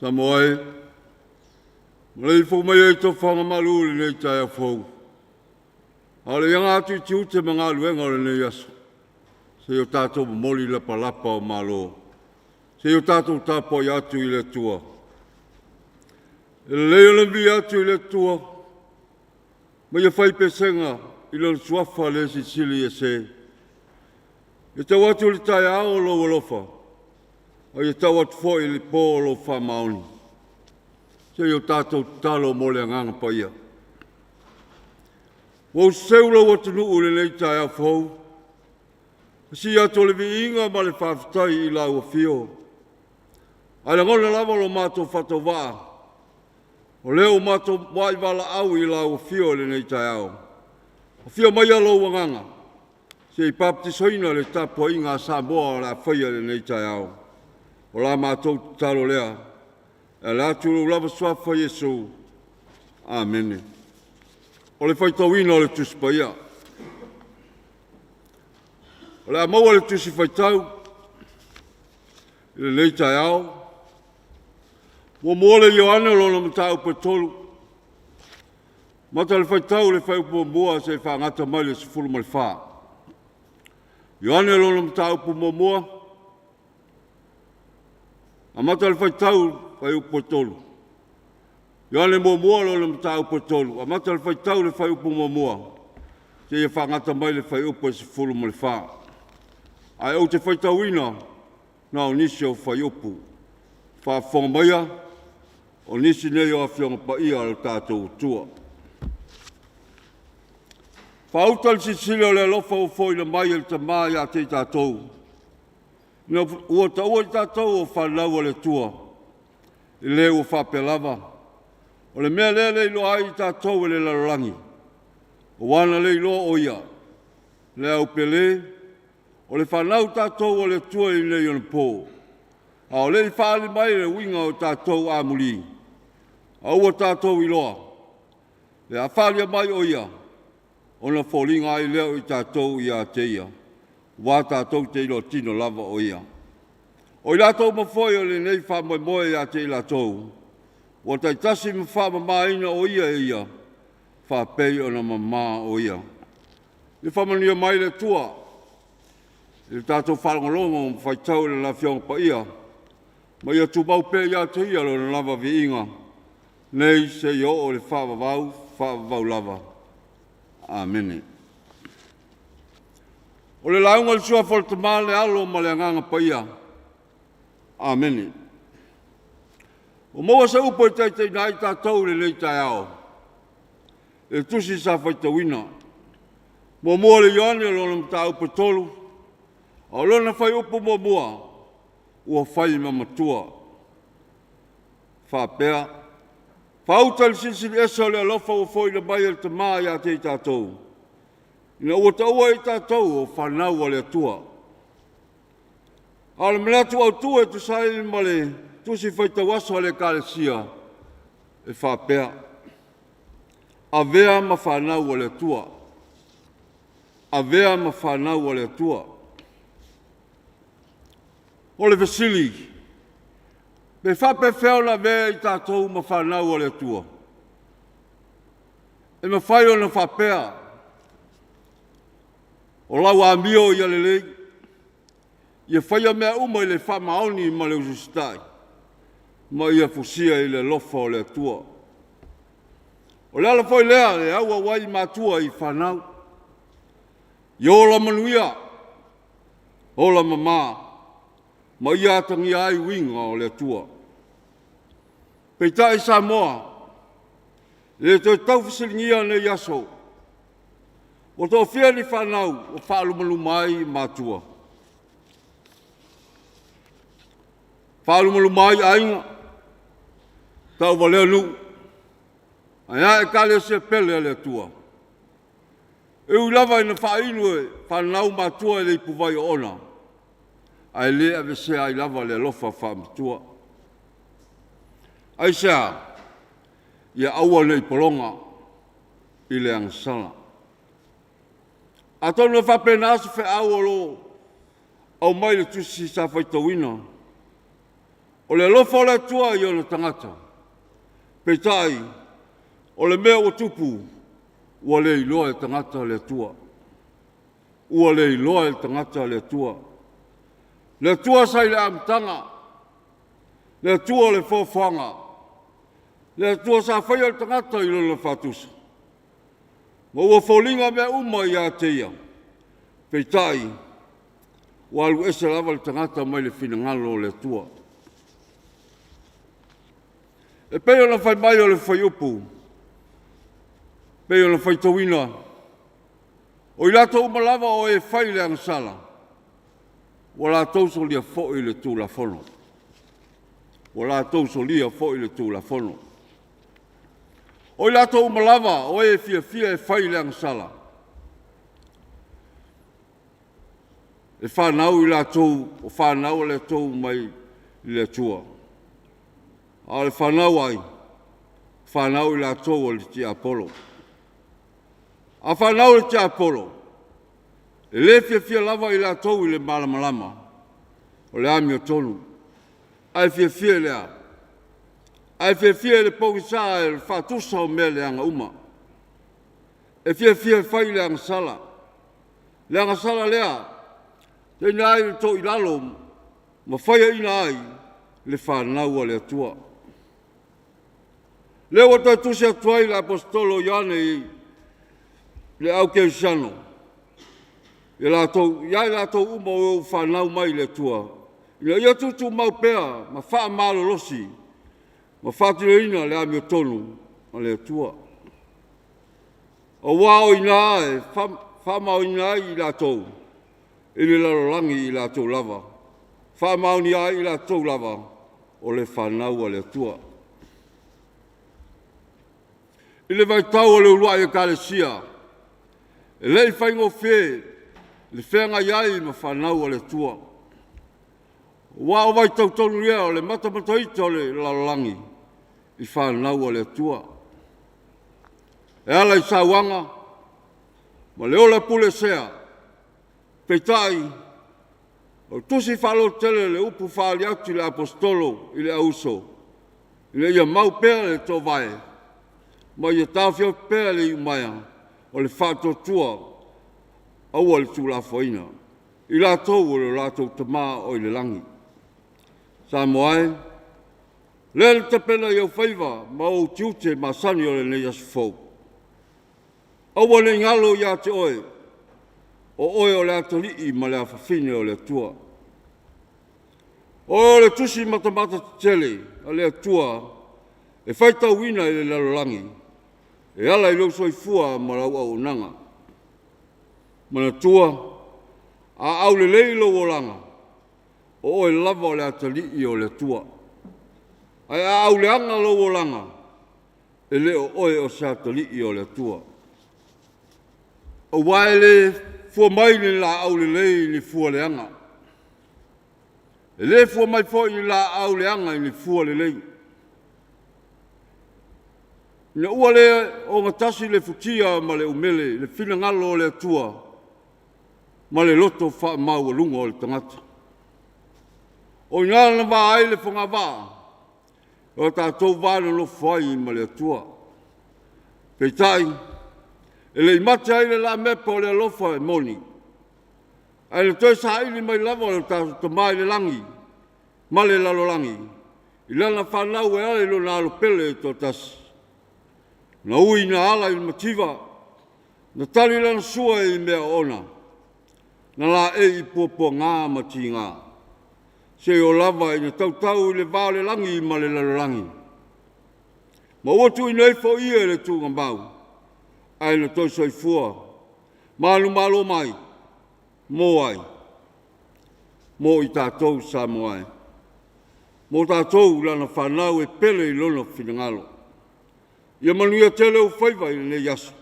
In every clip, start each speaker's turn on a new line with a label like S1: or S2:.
S1: Samoa, malai fo mai e to whanga malu le nei Taeao fau. Ale yanga atu i tiu te mga luenga le nei aso. Se o tātou moli lapa lapa o malo. Se o tātou tāpo i atu i le tua. E leo le mi atu i le tua. Mai e whai pesenga i le suafa le sisili e se. E tau atu le Taeao lo walofa. Ai e tau atu fo i li pō lo wha maoni. Se o tātou talo mo le nganga pa ia. Wau seula watu nuu le nei Taeao fau. Si atu le vi inga ma le whaafitai i lau a fio. Ai la ngona lava lo mātou whato waa. O leo mātou wai wala au i lau a fio le nei Taeao. A fio mai alo wanganga. Se i paptisoina le Tapuaiga Samoa la whaia le nei Taeao. O la mātou talo lea, e la tulu lava swafa Yesu. Amen. O le whaitauina o le tusipaia. O le amaua le tusi whaitau, i le nei Taeao. Mo le Ioane o lona matau petolu. Mata le whaitau le whaiupu mua se whangata mai le sifuru mai wha. Ioane o lona matau pu mua. Amata le whaitau whaiupu tolu. Ioane mua lo le matau petolu. Amata le whaitau le whaiupu mua. Te ia whangata mai le whaiupu e sifuru mai wha. Ai au te whaitauina na o nisi o whaiupu. Whaafonga maia o nisi nei o awhionga pa ia o tātou tua. Whaautal sisile o le lofa o whoina mai el ta mai a te tātou. Ua ta ua i tātou o whanau o le tua. I leo o whapelava. O le mea lele ilo ai i tātou e le larangi. O wana le ilo o ia. Le au pele. O le whanau tātou o le tua i nei o le pō. A o le i whaali mai le winga o tātou a muli. A ua tātou i loa. Le a whaali mai o ia. O na wholinga ai leo i tātou i a te ia. Wā tātou te ilo tino lava o ia. O i lātou mawhoi o le nei whamoe moe i a te i lātou. O tai tasi ma whamaina o ia e ia. Whapei o na mamā o ia. I whamania mai le tua. I tātou whalongolongo o whaitau le la whionga pa ia. Ma ia tūmau pe ia te ia lo na lava vi inga. Nei se i o le whavavau lava. Amen. O le launga le sua whaltama le alo ma le anganga pa ia. Amen. O maua sa upo i teitei nai tātou le nei Taeao. E tusi sa whaitawina. Mo mua le Ioane lona mta upo tolu. O lona whai upo mo mua. Ua whai mamatua. Whapea. Whautali sisiri esa le alofa o whoi na mai el te maa ia te tātou. Ina ua ta ua i tātou o whanau ale atua. Ale menatu au tua e tu sai male tusi whaitawaso ale kālesia e whapea. A vea ma whanau ale atua. A vea ma whanau ale atua. Ole vesili. Me whape wheo na vea i tātou ma whanau ale atua. E ma whai o na whapea. O lau a mio i alelei. Ia whaia mea uma i le whamaoni ma le usustai. Ma ia fusia i le lofa o le atua. O le ala whai lea le aua wai matua i whanau. I ola manuia. Ola mama. Ma ia atangi ai winga o le atua. Peitai Samoa. Le toi tau fisilingia ne yaso. O tō whia ni whanau o whaalumalu mai mātua. whaaluma ainga, tau walea nu, ai e kale se pele le tua. E ulava ina whainu e, whanau matua e le ipuwai ona, ai le ave se ai lava le lofa whaamatua. Ai sea, ia aua le ipolonga, i le angasala. A tonu e whapena asu whe awolo, au mai le tusi sa whaitawina. O le lofa o le tua i ona tangata. Peitai, o le mea o tupu, ua le iloa e tangata le tua. Ua le iloa e tangata le tua. Le tua sai le amtanga. Le tua le fofanga. Le tua sa whaia le tangata i lona whatusa. Ma ua wholinga mea uma i a teia. Peitai, ua alu ese lava le tangata mai le finangalo le tua. E peo na whai mai o le whai upu. Peo na whai tawina. O i lato umalava o e whai le angasala. Wa lato solia fo i le tū la fono. Wa lato solia fo i le tū la fono. O i lato umalava o e fia e whai le angasala. E whanau i lato, o whanau le tō mai i le tua. A le whanau ai, whanau i lato o le tia Apollo. A whanau le tia Apollo. E le fia lava i lato i le malamalama. O le ami o tonu. Ai fia lea. Ai fia le pōkisa e le whatusa o mea le anga uma. E fia whai le angasala. Le angasala lea. Tēnā ai le tō i lalo. Ma whaia ina ai le whanau a le atua. Le wata tusi atuai le apostolo Ioane i le au keusano. Ia lato uma o whanau mai le tua. Ia tutu mau pea, ma wha malo losi. Ma whatire ina le ami o tonu, ma le tua. O wao ina e, wha mau ina i lato. I le lalolangi i lato lava. Wha mau ni ai i lato lava. O le whanau a le tua. I le vaitau o le ulua i kalesia. E lei whaingo whee. Le whenga iai ma whanau o le tua. Wa o vaitau tonu rea o le matamataita o le lalolangi. I whanau o le tua. E ala i sawanga. Ma le ola pule sea. Peitai. O tusi whalo tele le upu whaali atu le apostolo i le auso. I le ia mau pēra le tō vai. Ma ia tāwhia pēra le umaya. O le whātotua. Aua le tūlafoina. I lātou o le lātou tamā o i le langi. Samoa e. Le le tapena i au Faiva. Ma o tiute ma sani o le nei asu fau. Aua le ngalo i ate oe. O oe o le atolii ma le awhawhine o le tua. O le tusi matamata tele a le tua. E whaitau wina i le lalolangi. E ala i lauso i fua ma lau au nanga. Mana tua, a au le leilo o langa. O oe lava o le atalii o le tua. Ai a au le anga lo o langa. E le o oe o se atalii o le tua. O wae le fua mai ni la au le lei ni fua le anga. E le fua mai fo ni la au le anga ni fua le lei. Ina ua le o ngatasi le futia ma le umele, le fina ngalo o le tua. Ma le loto wha mau o lunga o le tangata. O ngana wā ai le whanga wā. O tātou wāna lo whai ma le atua. Peitai, e le imate ai le la mepa o le alofa e moni. Ai le toi sa ili mai lava o le tātou tamai le langi. Ma le lalolangi. I lana whanau e ale lo nā alo pele e tō tasi. Na ui na ala i mativa. Na tali lana sua i mea ona. Na la e i popo ngā mati ngā. Se o lava i na tautau i le vāle langi i ma le lalolangi. Ma otu i nei fo ia le tūnga mau. Ai na toi soi fua. Malu malo mai. Mo ai. Mo i tātou Samoa. Mo tātou lana whanau e pele I lona whinangalo. Ia manuia te leo Faiva I nei asu.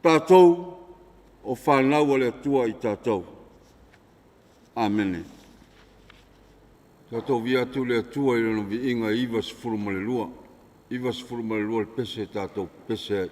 S1: Tātou o whanau ale atua I tātou. Amene. Tātou vi atu le atua I lana vi inga iwa sifuru male lua. Iwa sifuru male lua le pese tātou pese ai.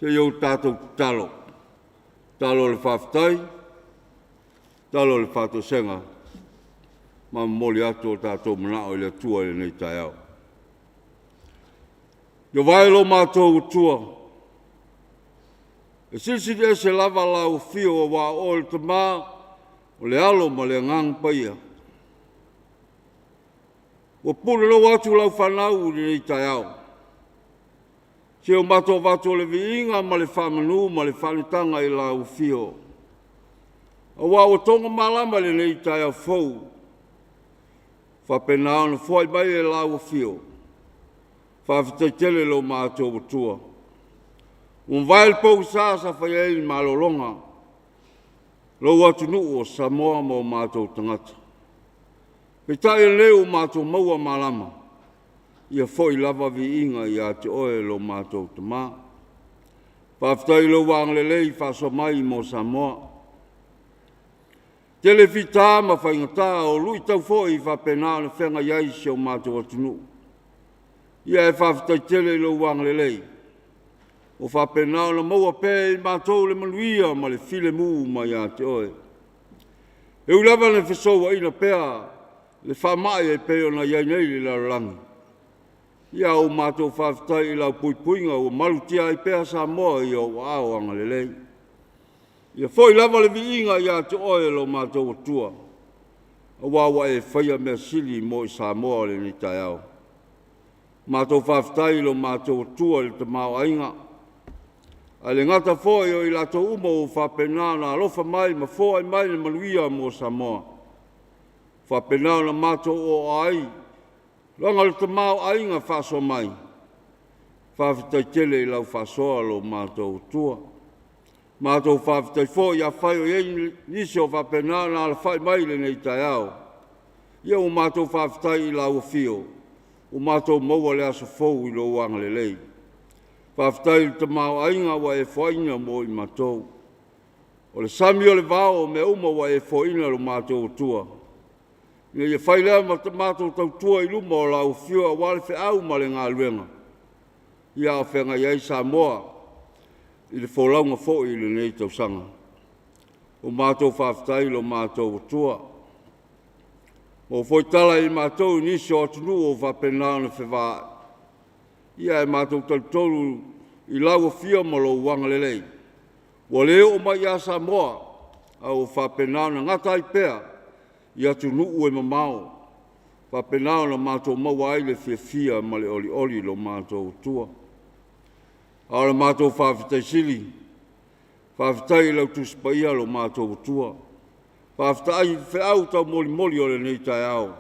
S1: Se iau tātou talo. Talo le whawhtai, talo le whātou senga. Ma moli atu o tātou manao I le tua I nei Taeao. Yo vai lo mātou tua. E silsidi e se lava lau fio o wā o le tamā, o le alo ma le ngang paia. O pule lo atu lau whanau I nei Taeao. Se o mato vato le viinga ma le whamanu ma le whanitanga I lau fio. A wā o tonga malama le nei Taeao fau. Whapenao na fuai mai e lau fio. Whawhitaitele lo mato tua. Un vai pou sa whai ei malolonga. Lo atu nuu o Samoa ma o mato tangata. Petai leo mato maua malama. Ia foi lava vi inga ia te oe lo mātou te mā. Whawhtai lo wang le lei whaso mai mo Samoa. Tele whita ma whaingata o lui tau foi whapena na whenga iai se o mātou atunu. Ia e whawhtai tele lo wang le lei. O whapena na maua pē I mātou le manuia ma le file mū ma ia te oe. E ulava na whesoa ina pēa le whamai e pēo na iai nei le larangi. Ia o mātou whawhtai I lau puipuinga o malutia I pēa Samoa I o ao anga lelei. Ia foi lava le viinga ia te oe lo mātou tua. A wawa e whaia mea sili mo I Samoa le ni Taeao. Mātou whawhtai lo mātou tua le te mao ainga. A le ngata foi o I lato umo o whapena na alofa mai ma foi mai le manuia mo Samoa. whapenau na mātou o ai, longa le tamau ainga whaso mai, whawhitai tele I lau whasoa lo mātou tua. Mātou whawhitai fo ia whai o iei nisi o whapenau na ala whai mai le nei Taeao. Ia o mātou whawhitai I lau fio, o mātou maua le aso fou I lo wanga le lei. Whawhitai le tamau ainga wa e whainga mo I mātou. O le sami o le vao me uma wa e whainga lo mātou tua. Ia ia whai lea ma mātou tau tua I luma o lau fio a wale whi au ma le ngā luenga. Ia o whenga iei Samoa, I le wholaunga fo I le nei tau sanga. O mātou whawhitai lo mātou tua. O foi tala I mātou nisi o atunu o whapenau na whewaa. Ia e mātou tautolu I lau fia ma lo wanga lelei. Wa leo o mai a Samoa, au whapenau na ngata I pea, I atunu ue mamao. Whapenau na mātou maua ai le fia ma le oli lo mātou tua. Au le mātou whawhitai sili, whawhitai lau tusipaia lo mātou tua. Whawhitai whiau tau moli o le nei Taeao.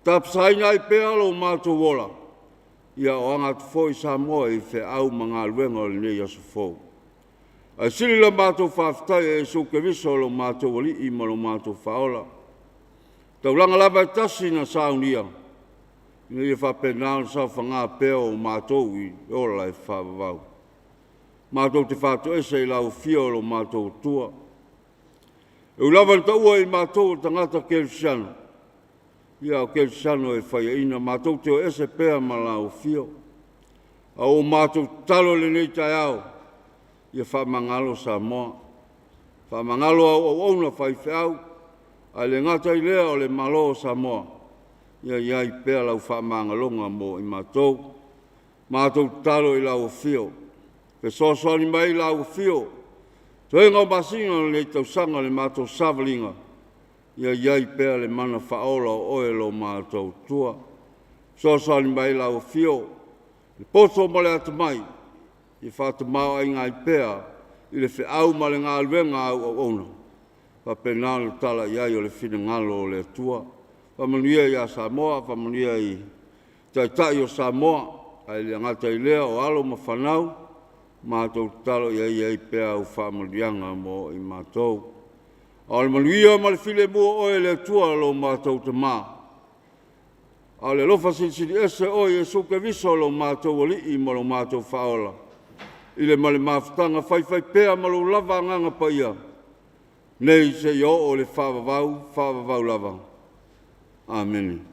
S1: Tapsaina I pea lo mātou wola. Ia o anga tu fo I Samoa I whiau mga luenga o le nei aso fo. Ai sili la mātou whawhitai e suke viso lo mātou wali I ma lo mātou whaola. Tau langa lava I tasi na saunia. Ina ia whapenau na sau whanga pea o mātou I ola e whawavau. Mātou te whātou esa I lau fio lo mātou tua. E ulawa ta ua I mātou tangata Kelsiano. Ia o Kelsiano e whaia ina mātou te o ese pea ma lau fio. A o mātou talo le nei Taeao. Ia whamangalo Samoa. Whamangalo au auna whaiwheau. Ai le ngata I lea o le malo Samoa. Ia iai pea lau whamangalonga mo I mātou. Mātou talo I lau fio. Pe sosoni mai lau fio. Toenga o masinga le tausanga le mātou savalinga. Ia iai pea le mana whaola o oelo mātou tua. Sosoni mai lau fio. Le poto mo le atamai. I whatamau ai ngai pea. I le whiau ma le ngā luenga au au ona. Whapenau le tala iai o le whina ngalo o le tua. Whamanuia I a Samoa, whamanuia I taitai o Samoa. Ai le ngata I lea o alo ma whanau. Mātou talo iai pea u whamalianga mo I mātou. A le manuia ma le while mua oe le tua lo mātou te mā. A le lofa sinsini ese oe e suke viso lo mātou wali I ma lo mātou whaola. I le male mawhitanga whaiwhai pea ma lo lava nganga pa ia. Nei se yo o le whawavau lava. Amen.